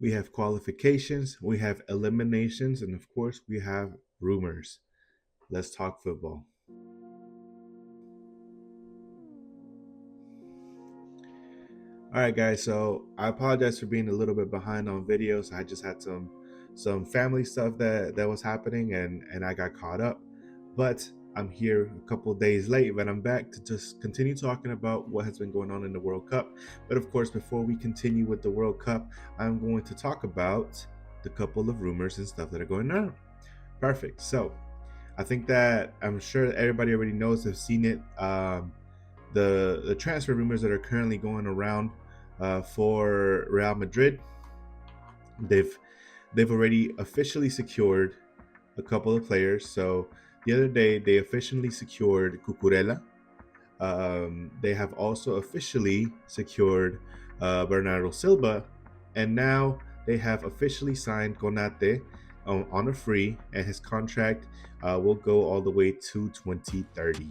we have qualifications, we have eliminations, and of course, we have rumors. Let's talk football. All right, guys. So I apologize for being a little bit behind on videos. I just had some family stuff that was happening, and I got caught up. But I'm here a couple of days late, but I'm back to just continue talking about what has been going on in the World Cup. But of course, before we continue with the World Cup, I'm going to talk about the couple of rumors and stuff that are going on. Perfect. So I think that I'm sure everybody already knows, have seen it. The transfer rumors that are currently going around for Real Madrid. They've already officially secured a couple of players. So the other day they officially secured Cucurella. They have also officially secured Bernardo Silva, and now they have officially signed Konate on a free, and his contract will go all the way to 2030.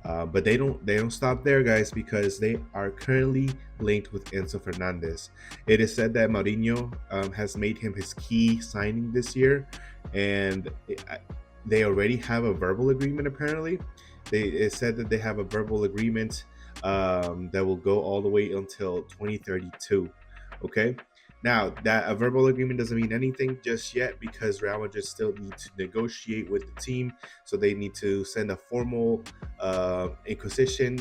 But they don't stop there, guys, because they are currently linked with Enzo Fernandez. It is said that Mourinho has made him his key signing this year, and they already have a verbal agreement. Apparently, it said that they have a verbal agreement that will go all the way until 2032. Okay. Now, that a verbal agreement doesn't mean anything just yet, because Real Madrid still need to negotiate with the team. So they need to send a formal inquisition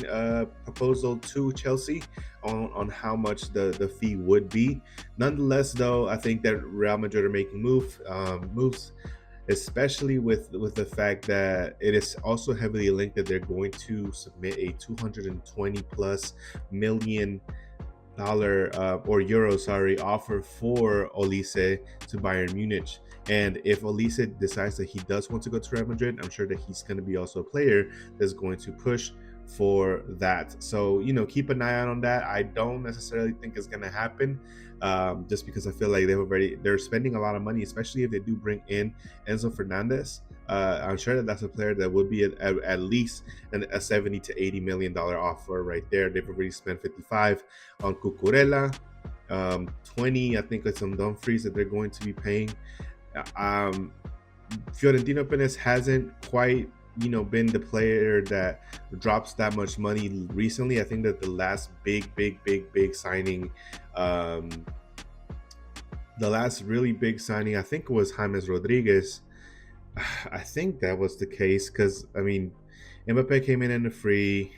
proposal to Chelsea on how much the fee would be. Nonetheless, though, I think that Real Madrid are making moves, especially with the fact that it is also heavily linked that they're going to submit a 220 plus million dollar or euro, sorry, offer for Olise to Bayern Munich. And if Olise decides that he does want to go to Real Madrid, I'm sure that he's going to be also a player that's going to push for that. So, keep an eye out on that. I don't necessarily think it's going to happen, just because I feel like they're spending a lot of money, especially if they do bring in Enzo Fernandez. I'm sure that that's a player that would be at least a 70 to 80 million dollar offer right there. They've already spent 55 on Cucurella, 20, I think, with some Dumfries that they're going to be paying. Fiorentino Perez hasn't quite been the player that drops that much money recently. I think that the last big signing, the last really big signing, I think, was James Rodriguez. I think that was the case, because Mbappe came in the free.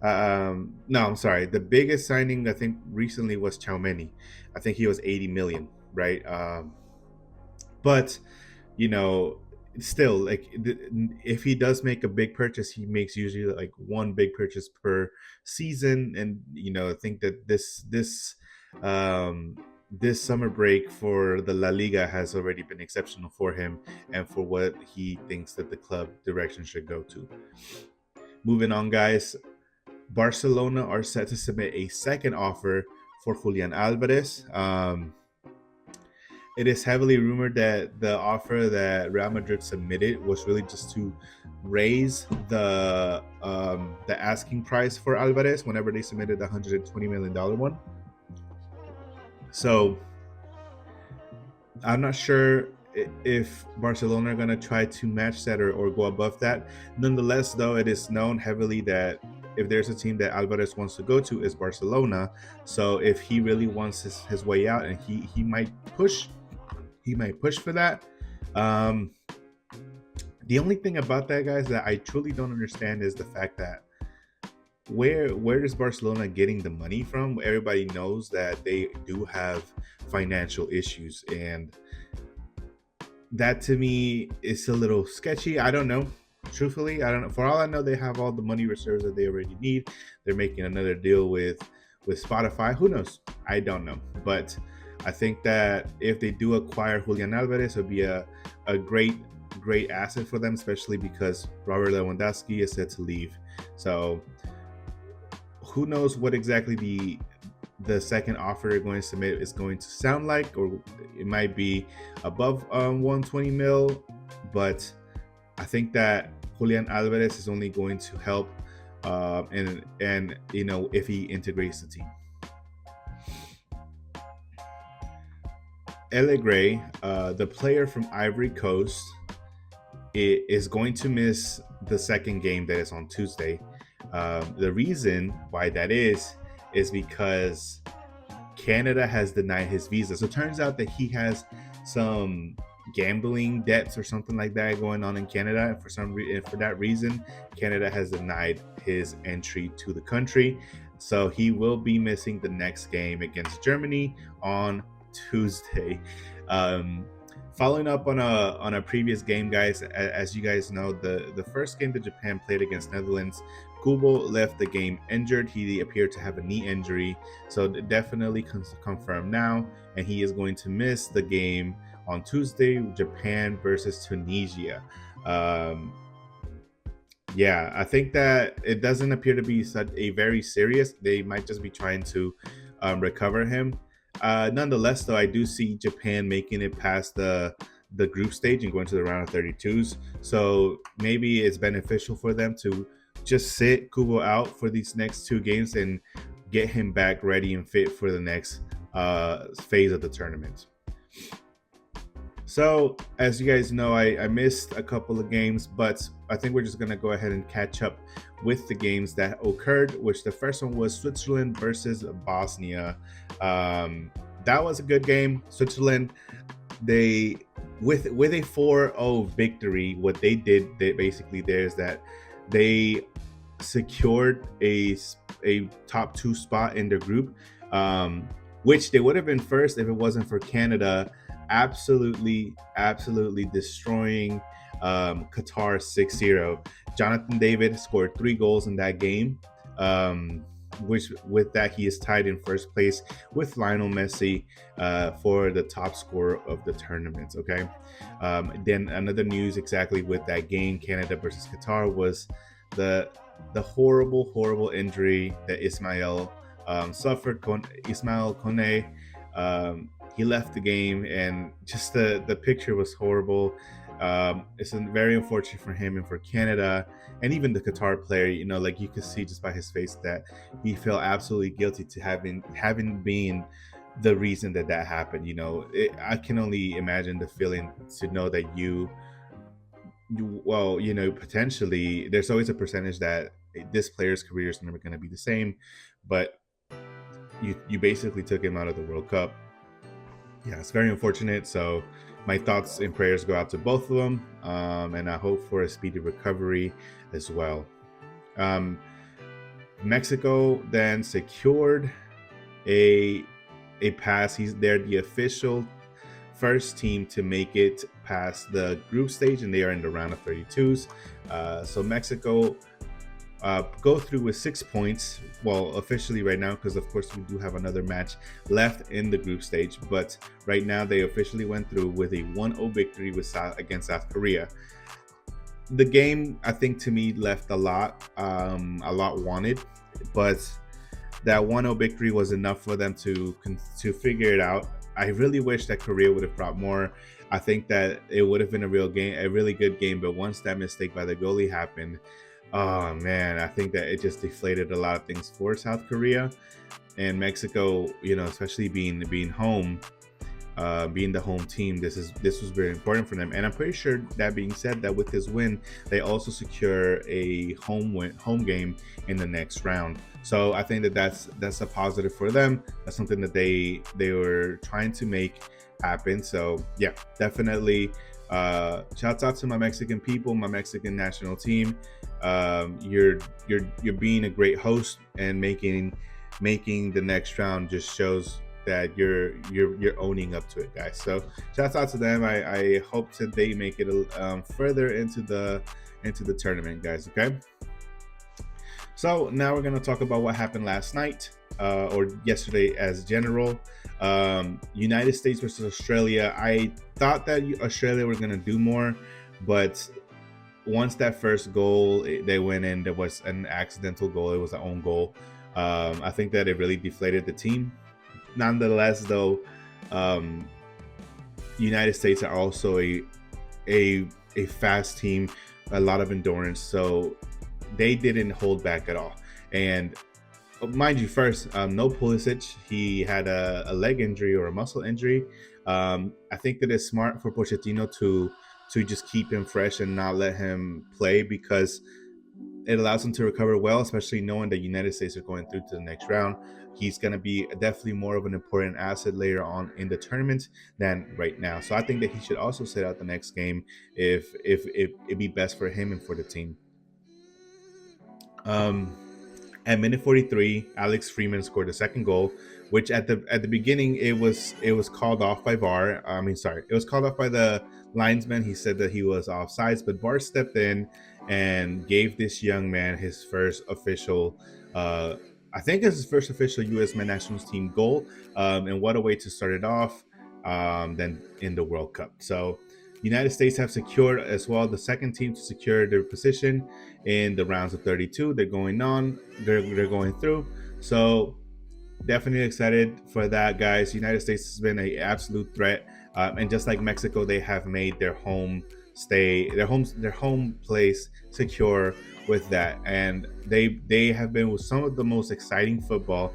No, I'm sorry. The biggest signing I think recently was Tchouameni. I think he was 80 million, right? But still, like, if he does make a big purchase, he makes usually like one big purchase per season. And I think that this summer break for the La Liga has already been exceptional for him and for what he thinks that the club direction should go to. Moving on, guys. Barcelona are set to submit a second offer for Julian Alvarez. It is heavily rumored that the offer that Real Madrid submitted was really just to raise the asking price for Alvarez whenever they submitted the $120 million one. So I'm not sure if Barcelona are going to try to match that or go above that. Nonetheless, though, it is known heavily that if there's a team that Alvarez wants to go to, is Barcelona. So if he really wants his way out, and he might push for that. The only thing about that, guys, that I truly don't understand is the fact that where is Barcelona getting the money from? Everybody knows that they do have financial issues, and that to me is a little sketchy. I don't know. Truthfully, I don't know. For all I know, they have all the money reserves that they already need. They're making another deal with Spotify. Who knows? I don't know. But I think that if they do acquire Julian Alvarez, it would be a great asset for them, especially because Robert Lewandowski is set to leave. So who knows what exactly the second offer they're going to submit is going to sound like, or it might be above 120 mil. But I think that Julian Alvarez is only going to help, and if he integrates the team. Gray, the player from Ivory Coast, is going to miss the second game that is on Tuesday. The reason why that is because Canada has denied his visa. So it turns out that he has some gambling debts or something like that going on in Canada. And for that reason, Canada has denied his entry to the country. So he will be missing the next game against Germany on Tuesday. Um, Following up on a previous game, guys, as you guys know, the first game that Japan played against Netherlands, Kubo left the game injured. He appeared to have a knee injury, so definitely confirmed now, and he is going to miss the game on Tuesday, Japan versus Tunisia. Um, yeah, I think that it doesn't appear to be such a very serious. They might just be trying to recover him. Nonetheless, though, I do see Japan making it past the group stage and going to the round of 32s. So maybe it's beneficial for them to just sit Kubo out for these next two games and get him back ready and fit for the next phase of the tournament. So, as you guys know, I missed a couple of games, but I think we're just going to go ahead and catch up with the games that occurred, which the first one was Switzerland versus Bosnia. That was a good game. Switzerland, they with a 4-0 victory, what they did basically there is that they secured a top two spot in their group, which they would have been first if it wasn't for Canada absolutely destroying Qatar 6-0. Jonathan David scored 3 goals in that game, which with that he is tied in first place with Lionel Messi for the top scorer of the tournament. Okay, then another news exactly with that game, Canada versus Qatar, was the horrible injury that Ismail suffered. Ismail Kone, he left the game, and just the picture was horrible. It's very unfortunate for him and for Canada, and even the Qatar player. You know, like you could see just by his face that he felt absolutely guilty to having been the reason that happened. You know, I can only imagine the feeling to know that well, you know, potentially there's always a percentage that this player's career is never going to be the same, but you basically took him out of the World Cup. Yeah, it's very unfortunate. So my thoughts and prayers go out to both of them, and I hope for a speedy recovery as well. Mexico then secured a pass. They're the official first team to make it past the group stage, and they are in the round of 32s. So Mexico go through with 6 points. Well, officially right now, because of course we do have another match left in the group stage. But right now they officially went through with a 1-0 victory against South Korea. The game, I think, to me left a lot wanted, but that 1-0 victory was enough for them to figure it out. I really wish that Korea would have brought more. I think that it would have been a really good game. But once that mistake by the goalie happened, oh man, I think that it just deflated a lot of things for South Korea and Mexico. You know, especially being home, being the home team. This was very important for them. And I'm pretty sure, that being said, that with this win, they also secure a home game in the next round. So I think that that's a positive for them. That's something that they were trying to make happen. So yeah, definitely. Shouts out to my Mexican people, my Mexican national team. You're being a great host, and making the next round just shows that you're owning up to it, guys. So shouts out to them. I hope that they make it further into the tournament, guys. Okay. So now we're gonna talk about what happened last night, or yesterday as general. United States versus Australia. I thought that Australia were gonna do more, but once that first goal they went in, there was an accidental goal. It was an own goal. I think that it really deflated the team. Nonetheless, though, United States are also a fast team, a lot of endurance, so they didn't hold back at all. And mind you, first, no Pulisic. He had a leg injury or a muscle injury. I think that it's smart for Pochettino to just keep him fresh and not let him play, because it allows him to recover well, especially knowing that United States are going through to the next round. He's going to be definitely more of an important asset later on in the tournament than right now. So I think that he should also sit out the next game if it'd be best for him and for the team. Um, at minute 43, Alex Freeman scored the second goal, which at the beginning it was called off by VAR. I mean, sorry, it was called off by the linesman. He said that he was offsides, but VAR stepped in and gave this young man his first official. I think it's his first official U.S. men's national team goal, and what a way to start it off. Then in the World Cup, so United States have secured as well the second team to secure their position in the rounds of 32. They're going on. They're going through. So definitely excited for that, guys. United States has been an absolute threat, and just like Mexico, they have made their home stay, their home place secure with that, and they have been with some of the most exciting football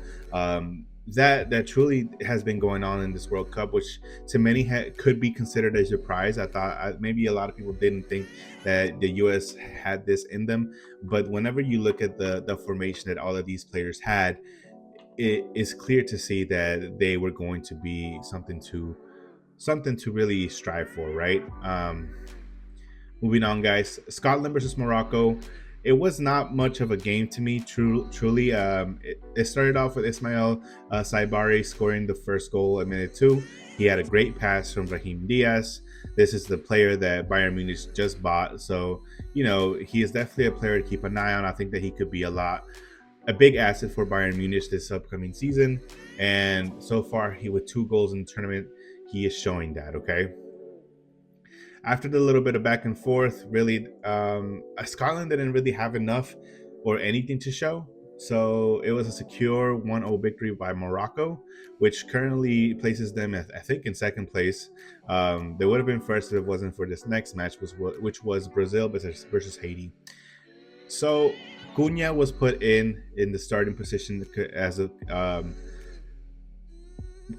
that truly has been going on in this World Cup, which to many could be considered a surprise. I thought maybe a lot of people didn't think that the U.S. had this in them, but whenever you look at the formation that all of these players had, it is clear to see that they were going to be something to really strive for, right? Moving on, guys. Scotland versus Morocco. It was not much of a game to me, truly. It started off with Ismail Saibari scoring the first goal at minute 2. He had a great pass from Raheem Diaz. This is the player that Bayern Munich just bought. So, he is definitely a player to keep an eye on. I think that he could be a big asset for Bayern Munich this upcoming season. And so far, he with 2 goals in the tournament, he is showing that, okay? After the little bit of back and forth, really, Scotland didn't really have enough or anything to show. So it was a secure 1-0 victory by Morocco, which currently places them, I think, in second place. They would have been first if it wasn't for this next match, which was Brazil versus Haiti. So Cunha was put in the starting position as a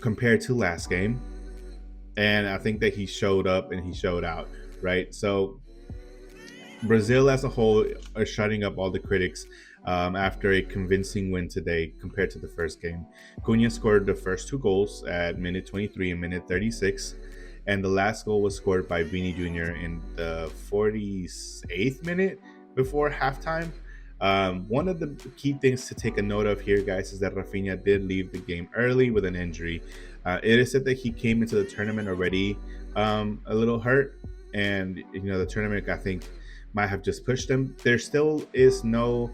compared to last game, and I think that he showed up and he showed out, right? So Brazil as a whole are shutting up all the critics after a convincing win today compared to the first game. Cunha scored the first 2 goals at minute 23 and minute 36, and the last goal was scored by Vini Jr. in the 48th minute before halftime. One of the key things to take a note of here, guys, is that Rafinha did leave the game early with an injury. It is said that he came into the tournament already a little hurt, and the tournament, I think, might have just pushed him. There still is no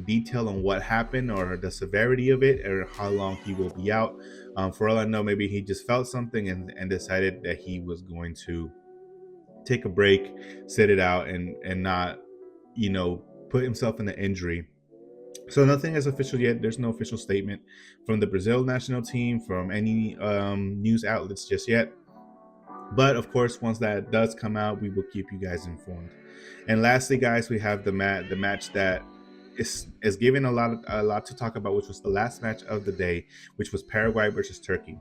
detail on what happened or the severity of it or how long he will be out. For all I know, maybe he just felt something and decided that he was going to take a break, sit it out, and not put himself in an injury. So nothing is official yet. There's no official statement from the Brazil national team, from any news outlets just yet. But of course, once that does come out, we will keep you guys informed. And lastly, guys, we have the match that is given a lot to talk about, which was the last match of the day, which was Paraguay versus Turkey.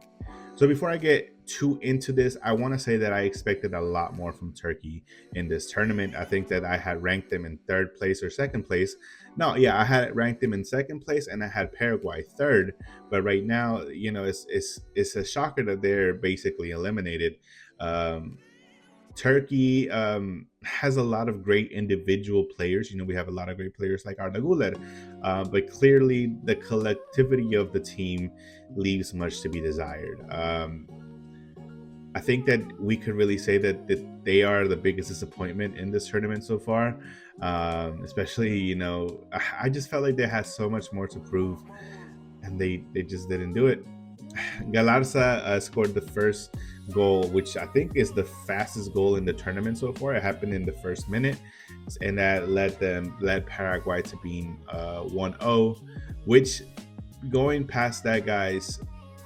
So before I get too into this, I want to say that I expected a lot more from Turkey in this tournament. I think that I had ranked them in third place or second place. No, yeah, I had ranked them in second place, and I had Paraguay third. But right now, it's a shocker that they're basically eliminated. Um, Turkey has a lot of great individual players. We have a lot of great players like Arda Güler, but clearly the collectivity of the team leaves much to be desired. I think that we could really say that they are the biggest disappointment in this tournament so far. Especially, I just felt like they had so much more to prove, and they just didn't do it. Galarza scored the first goal, which I think is the fastest goal in the tournament so far. It happened in the first minute, and that led Paraguay to being 1-0. Which, going past that, guys,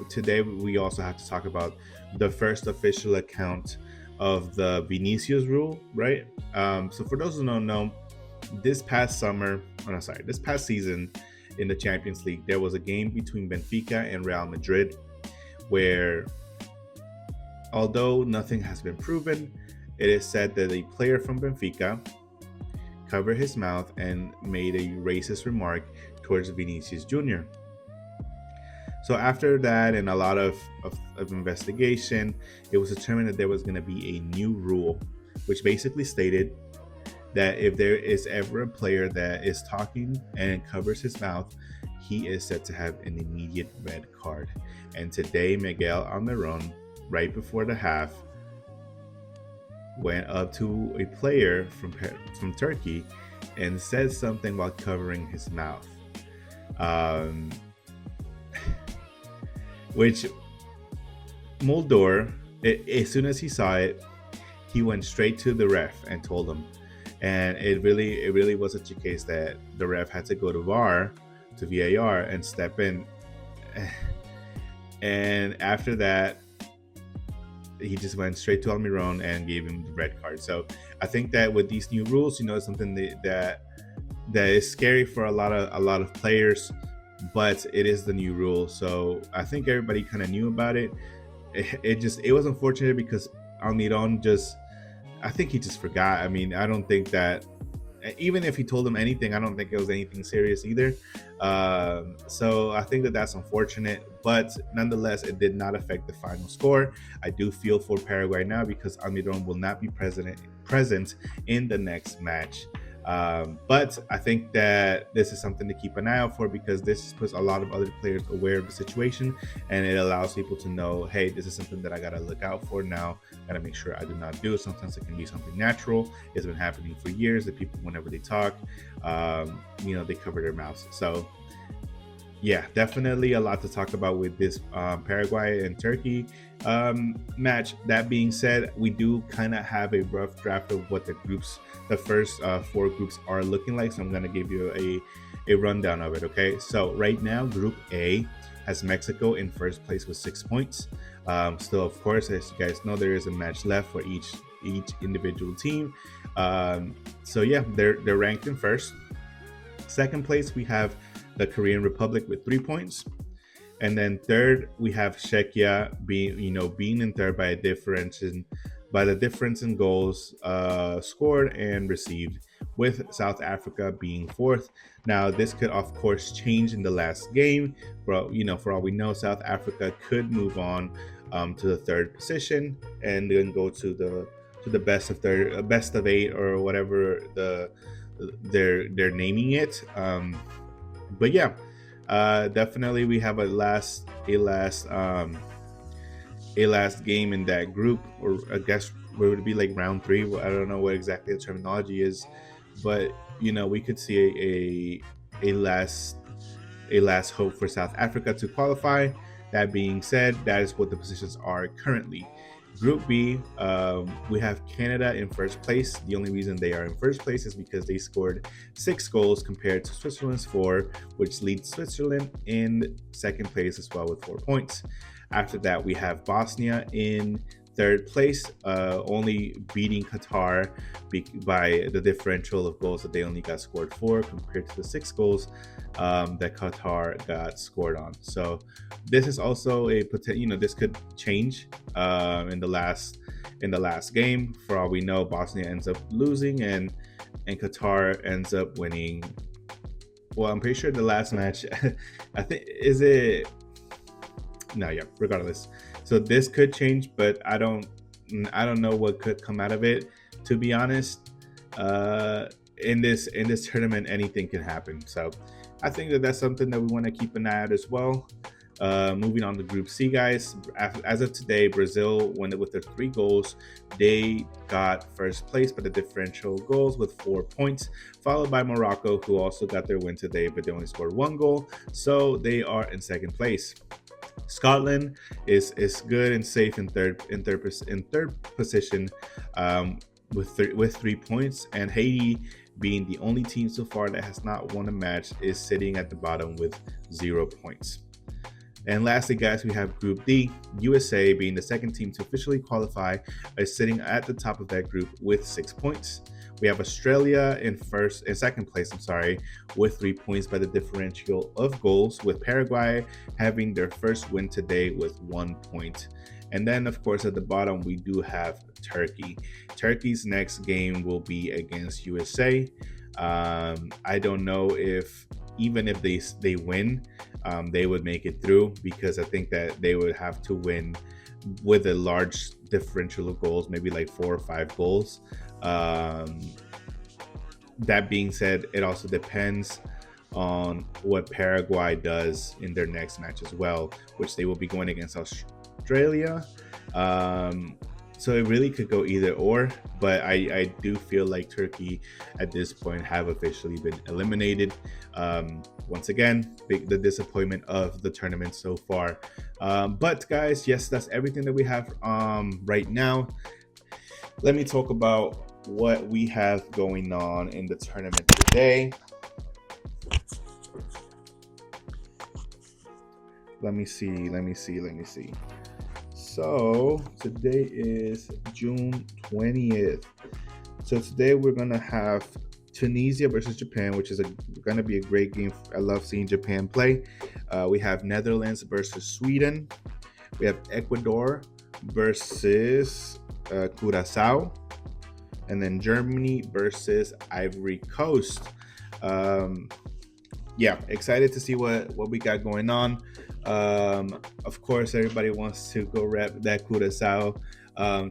today we also have to talk about the first official account of the Vinicius rule, right? So for those who don't know, this past season, in the Champions League. There was a game between Benfica and Real Madrid where, although nothing has been proven, it is said that a player from Benfica covered his mouth and made a racist remark towards Vinicius Jr. So after that and a lot of investigation, it was determined that there was going to be a new rule, which basically stated that if there is ever a player that is talking and covers his mouth, he is set to have an immediate red card. And today, Miguel Almiron, right before the half, went up to a player from Turkey and said something while covering his mouth, which Mulder, as soon as he saw it, he went straight to the ref and told him. And it really was such a case that the ref had to go to VAR and step in. And after that, he just went straight to Almiron and gave him the red card. So I think that with these new rules, it's something that is scary for a lot of players, but it is the new rule. So I think everybody kind of knew about it. It was unfortunate because Almiron I think he just forgot. I mean, I don't think that, even if he told him anything, I don't think it was anything serious either. So I think that that's unfortunate, but nonetheless, it did not affect the final score. I do feel for Paraguay now because Almiron will not be present in the next match. But I think that this is something to keep an eye out for, because this puts a lot of other players aware of the situation, and it allows people to know, hey, this is something that I got to look out for now. Got to make sure I do not do it. Sometimes it can be something natural. It's been happening for years that people, whenever they talk, they cover their mouths. So yeah, definitely a lot to talk about with this Paraguay and Turkey match. That being said, we do kind of have a rough draft of what the first 4 groups are looking like. So I'm going to give you a rundown of it. Okay, so right now, Group A has Mexico in first place with 6 points. Still, of course, as you guys know, there is a match left for each individual team. So yeah, they're ranked in first. Second place, we have the Korean Republic with 3 points. And then third, we have Czechia being in third by the difference in goals scored and received, with South Africa being fourth. Now, this could of course change in the last game. For all we know, South Africa could move on to the third position and then go to the best of 8 or whatever they're naming it. But yeah, definitely we have a last game in that group, or I guess it would be like round 3. I don't know what exactly the terminology is, but we could see a last hope for South Africa to qualify. That being said, that is what the positions are currently. Group B, we have Canada in first place. The only reason they are in first place is because they scored 6 goals compared to Switzerland's 4, which leads Switzerland in second place as well with 4 points. After that, we have Bosnia in third place, only beating Qatar by the differential of goals that they only got scored 4 compared to the 6 goals that Qatar got scored on. So this is also this could change in the last game. For all we know, Bosnia ends up losing and Qatar ends up winning. Well, I'm pretty sure the last match, I think, is it? No, yeah. Regardless, so this could change, but I don't know what could come out of it. To be honest, in this tournament, anything can happen. So I think that that's something that we want to keep an eye out as well. Moving on to Group C, guys. As of today, Brazil won it with their 3 goals. They got first place by the differential goals with 4 points, followed by Morocco, who also got their win today, but they only scored 1 goal, so they are in second place. Scotland is good and safe in third position with 3 points, and Haiti, being the only team so far that has not won a match, is sitting at the bottom with 0 points. And lastly, guys, we have Group D. USA, being the second team to officially qualify, is sitting at the top of that group with 6 points. We have Australia in second place, I'm sorry, with 3 points by the differential of goals, with Paraguay having their first win today with 1 point. And then, of course, at the bottom, we do have Turkey. Turkey's next game will be against USA. I don't know if even if they win, they would make it through, because I think that they would have to win with a large differential of goals, maybe like 4 or 5 goals. Um, that being said, it also depends on what Paraguay does in their next match as well, which they will be going against Australia. Um, so it really could go either or, but I do feel like Turkey at this point have officially been eliminated. Once again, the disappointment of the tournament so far. But guys, yes, that's everything that we have right now. Let me talk about what we have going on in the tournament today. Let me see. So today is June 20th. So today we're gonna have Tunisia versus Japan, which is gonna be a great game. I love seeing Japan play. We have Netherlands versus Sweden. We have Ecuador versus Curacao, and then Germany versus Ivory Coast. Um, yeah, excited to see what we got going on. Of course, everybody wants to go rep that Curacao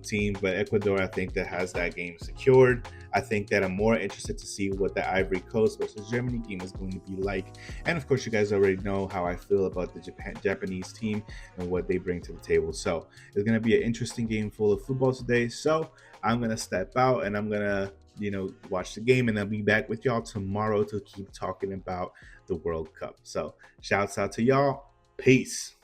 team, but Ecuador, I think, that has that game secured. I think that I'm more interested to see what the Ivory Coast versus Germany game is going to be like. And of course, you guys already know how I feel about the Japanese team and what they bring to the table. So it's going to be an interesting game full of football today. So I'm going to step out and I'm going to watch the game, and I'll be back with y'all tomorrow to keep talking about the World Cup. So shouts out to y'all. Peace.